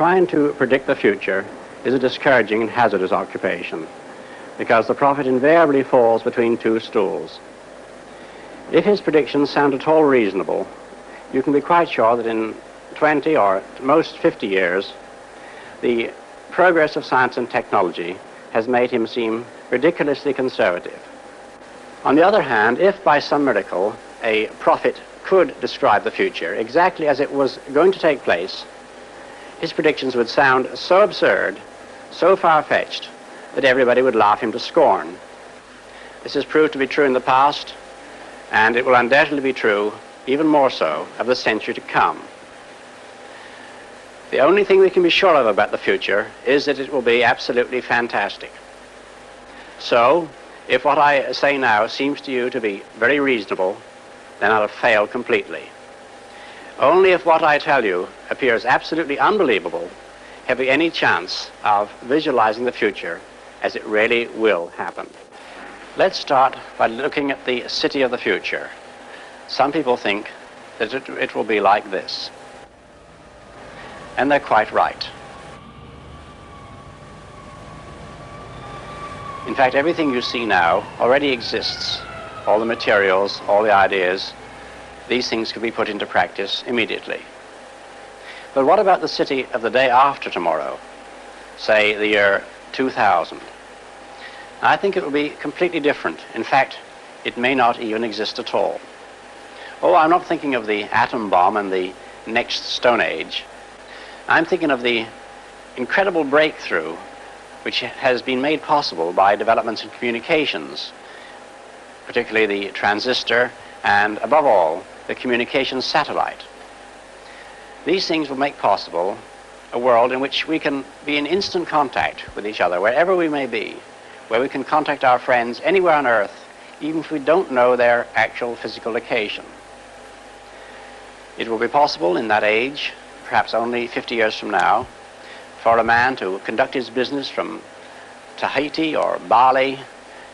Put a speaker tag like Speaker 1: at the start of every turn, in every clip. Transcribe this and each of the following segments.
Speaker 1: trying to predict the future is a discouraging and hazardous occupation because the prophet invariably falls between two stools. If his predictions sound at all reasonable, you can be quite sure that in 20 or at most 50 years, the progress of science and technology has made him seem ridiculously conservative. On the other hand, if by some miracle a prophet could describe the future exactly as it was going to take place, his predictions would sound so absurd, so far-fetched, that everybody would laugh him to scorn. This has proved to be true in the past, and it will undoubtedly be true, even more so, of the century to come. The only thing we can be sure of about the future is that it will be absolutely fantastic. So, if what I say now seems to you to be very reasonable, then I'll have failed completely. Only if what I tell you appears absolutely unbelievable have we any chance of visualizing the future as it really will happen. Let's start by looking at the city of the future. Some people think that it will be like this. And they're quite right. In fact, everything you see now already exists. All the materials, all the ideas, these things could be put into practice immediately. But what about the city of the day after tomorrow, say the year 2000? I think it will be completely different. In fact, it may not even exist at all. Oh, I'm not thinking of the atom bomb and the next Stone Age. I'm thinking of the incredible breakthrough which has been made possible by developments in communications, particularly the transistor and, above all, the communications satellite. These things will make possible a world in which we can be in instant contact with each other, wherever we may be, where we can contact our friends anywhere on Earth, even if we don't know their actual physical location. It will be possible in that age, perhaps only 50 years from now, for a man to conduct his business from Tahiti or Bali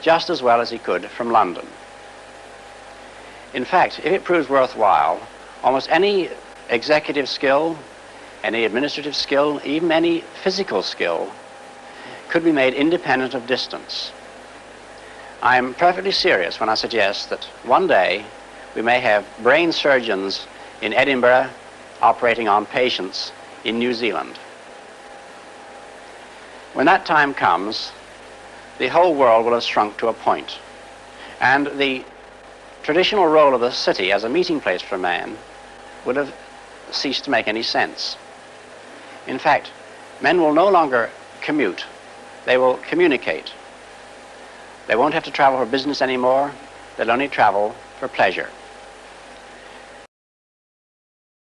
Speaker 1: just as well as he could from London. In fact, if it proves worthwhile, almost any executive skill, any administrative skill, even any physical skill, could be made independent of distance. I'm perfectly serious when I suggest that one day we may have brain surgeons in Edinburgh operating on patients in New Zealand. When that time comes, the whole world will have shrunk to a point, and the traditional role of the city as a meeting place for man would have ceased to make any sense. In fact, men will no longer commute, they will communicate. They won't have to travel for business anymore, they'll only travel for pleasure.